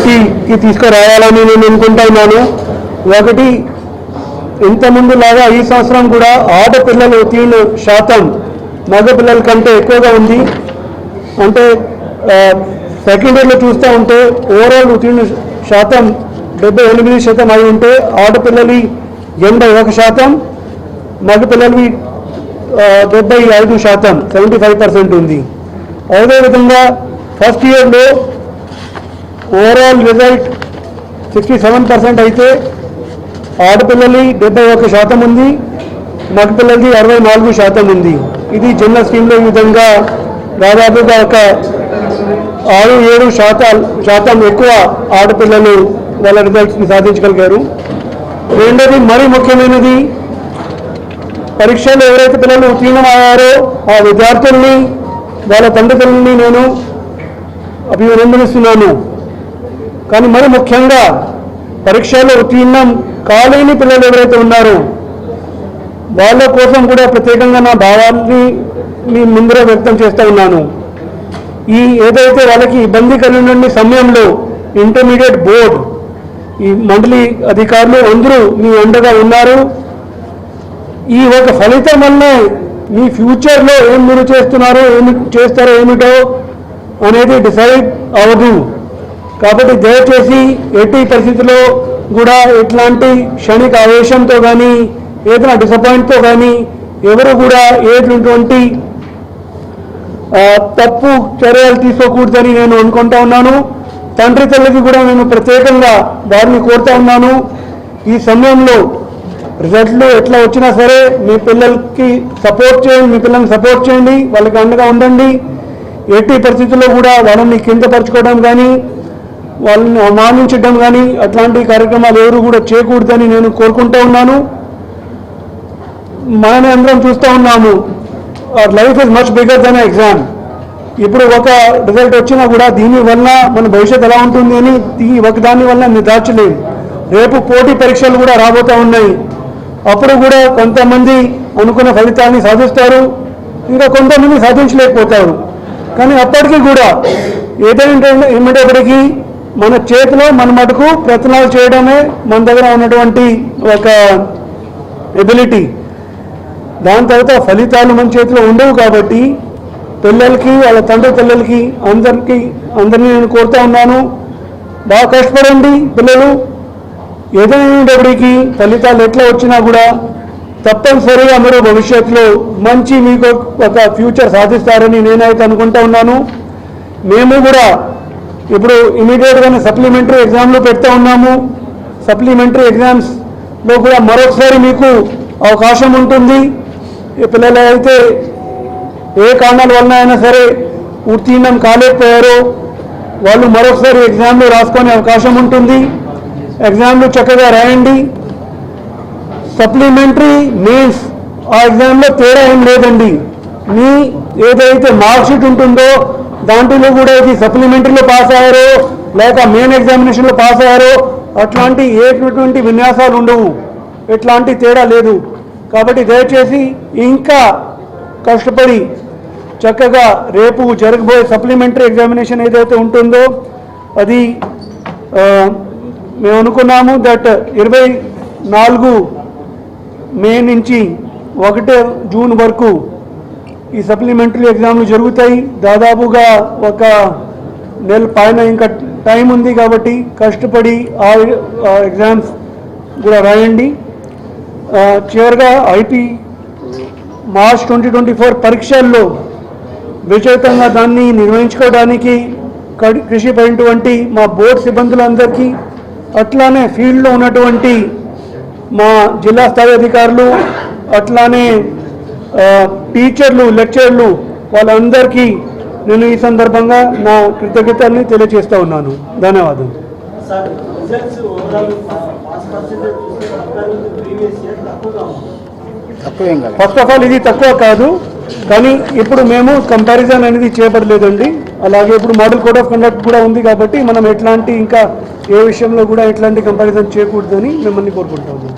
దృష్టికి తీసుకురావాలని నేను అనుకుంటున్నాను. ఒకటి, ఇంతకుముందులాగా ఈ సంవత్సరం కూడా ఆడపిల్లల ఉత్తీర్ణ శాతం మగపిల్లల కంటే ఎక్కువగా ఉంది. అంటే సెకండ్ ఇయర్లో చూస్తూ ఉంటే ఓవరాల్ ఉత్తీర్ణ శాతం 78% అయి ఉంటే ఆడపిల్లలి 81%, మగపిల్లలవి 75%, 75% ఉంది. అదేవిధంగా ఫస్ట్ ఇయర్లో ఓవరాల్ రిజల్ట్ 67% అయితే ఆడపిల్లలి 71% ఉంది, మగపిల్లలది 64% ఉంది. ఇది జనరల్ స్కీమ్లో ఈ విధంగా దాదాపుగా ఒక 6-7% ఎక్కువ ఆడపిల్లలు వాళ్ళ రిజల్ట్స్ని సాధించగలిగారు. రెండోది, మరీ ముఖ్యమైనది, పరీక్షలు ఎవరైతే పిల్లలు ఉత్తీర్ణమయ్యారో ఆ విద్యార్థుల్ని వాళ్ళ తల్లిదండ్రులని నేను అభినందనిస్తున్నాను. కానీ మరి ముఖ్యంగా పరీక్షలో ఉత్తీర్ణం కాలేని పిల్లలు ఎవరైతే ఉన్నారో వాళ్ళ కోసం కూడా ప్రత్యేకంగా నా భావాన్ని మీ ముందర వ్యక్తం చేస్తూ ఉన్నాను. ఈ ఏదైతే వాళ్ళకి ఇబ్బంది కలిగిన సమయంలో ఇంటర్మీడియట్ బోర్డు, ఈ మండలి అధికారులు అందరూ మీ అండగా ఉన్నారు. ఈ ఒక ఫలితం వల్లే మీ ఫ్యూచర్లో ఏం మీరు చేస్తున్నారో చేస్తారో ఏమిటో అనేది డిసైడ్ అవ్వదు. కాబట్టి దయచేసి ఎట్టి పరిస్థితుల్లో కూడా ఎట్లాంటి క్షణిక ఆవేశంతో కానీ ఏదైనా డిసప్పాయింట్తో కానీ ఎవరు కూడా ఏటువంటి తప్పు చర్యలు తీసుకోకూడదని నేను అనుకుంటా ఉన్నాను. తండ్రి తల్లికి కూడా నేను ప్రత్యేకంగా వారిని కోరుతా ఉన్నాను. ఈ సమయంలో రిజల్ట్లు ఎట్లా వచ్చినా సరే మీ పిల్లలకి సపోర్ట్ చేయండి, మీ పిల్లల్ని సపోర్ట్ చేయండి, వాళ్ళకి అండగా ఉండండి. ఎట్టి పరిస్థితుల్లో కూడా వాళ్ళని కిందపరచుకోవడం కానీ వాళ్ళని అవమానించడం కానీ అట్లాంటి కార్యక్రమాలు ఎవరు కూడా చేయకూడదని నేను కోరుకుంటూ ఉన్నాను. మనమే అందరం చూస్తూ ఉన్నాము, life is much bigger than exam. ఇప్పుడు ఒక రిజల్ట్ వచ్చినా కూడా దీనివల్ల మన భవిష్యత్తు ఎలా ఉంటుంది అని ఒకదాని వల్ల నిర్ధారించలేము. రేపు పోటీ పరీక్షలు కూడా రాబోతూ ఉన్నాయి. అప్పుడు కూడా కొంతమంది అనుకున్న ఫలితాన్ని సాధిస్తారు, ఇంకా కొంతమంది సాధించలేకపోతారు. కానీ అప్పటికీ కూడా ఏమిటప్పటికీ మన చేతిలో మన మటుకు ప్రయత్నాలు చేయడమే మన దగ్గర ఉన్నటువంటి ఒక ఎబిలిటీ. దాని తర్వాత ఫలితాలు మన చేతిలో ఉండవు. కాబట్టి పిల్లలకి వాళ్ళ తండ్రి పిల్లలకి అందరినీ నేను కోరుతా ఉన్నాను, బాగా కష్టపడండి పిల్లలు. ఏదైనప్పటికీ ఫలితాలు ఎట్లా వచ్చినా కూడా తప్పనిసరిగా మీరు భవిష్యత్తులో మంచి మీకు ఒక ఫ్యూచర్ సాధిస్తారని నేనైతే అనుకుంటా ఉన్నాను. మేము కూడా ఇప్పుడు ఇమీడియట్గానే సప్లిమెంటరీ ఎగ్జామ్లు పెడతా ఉన్నాము. సప్లిమెంటరీ ఎగ్జామ్స్లో కూడా మరొకసారి మీకు అవకాశం ఉంటుంది. పిల్లలు అయితే ఏ కారణాల వలన అయినా సరే ఉత్తీర్ణం కాలేకపోయారో వాళ్ళు మరొకసారి ఎగ్జామ్లు రాసుకునే అవకాశం ఉంటుంది. ఎగ్జామ్లు చక్కగా రాయండి. సప్లిమెంటరీ మీన్స్ ఆ ఎగ్జామ్లో తేడా ఏం లేదండి. మీ ఏదైతే మార్క్షీట్ ఉంటుందో దాంట్లో కూడా ఇది సప్లిమెంటరీలో పాస్ అయ్యారో లేక మెయిన్ ఎగ్జామినేషన్లో పాస్ అయ్యారో అట్లాంటి ఏటువంటి విన్యాసాలు ఉండవు, ఎట్లాంటి తేడా లేదు. కాబట్టి దయచేసి ఇంకా కష్టపడి చక్కగా రేపు జరగబోయే సప్లిమెంటరీ ఎగ్జామినేషన్ ఏదైతే ఉంటుందో అది మేము అనుకున్నాము దట్ 24 మే నుంచి 1 జూన్ వరకు ఈ సప్లిమెంటరీ ఎగ్జామ్లు జరుగుతాయి. దాదాపుగా ఒక నెల పైన ఇంకా టైం ఉంది. కాబట్టి కష్టపడి ఆ ఎగ్జామ్స్ కూడా రాయండి. చివరిగా ఐటీ మార్చ్ 2024 పరీక్షల్లో విజేతంగా దాన్ని నిర్వహించుకోవడానికి కృషి పడినటువంటి మా బోర్డు సిబ్బందులందరికీ, అట్లానే ఫీల్డ్లో ఉన్నటువంటి మా జిల్లా స్థాయి అధికారులు, అట్లానే టీచర్లు, లెక్చరర్లు వాళ్ళందరికీ నేను ఈ సందర్భంగా నా కృతజ్ఞతల్ని తెలియజేస్తూ ఉన్నాను. ధన్యవాదాలు. ఫస్ట్ ఆఫ్ ఆల్ ఇది తక్కువ కాదు, కానీ ఇప్పుడు మేము కంపారిజన్ అనేది చేయబడలేదండి. అలాగే ఇప్పుడు మోడల్ కోడ్ ఆఫ్ కండక్ట్ కూడా ఉంది. కాబట్టి మనం ఎట్లాంటి ఇంకా ఏ విషయంలో కూడా ఎట్లాంటి కంపారిజన్ చేయకూడదని మిమ్మల్ని కోరుకుంటాము.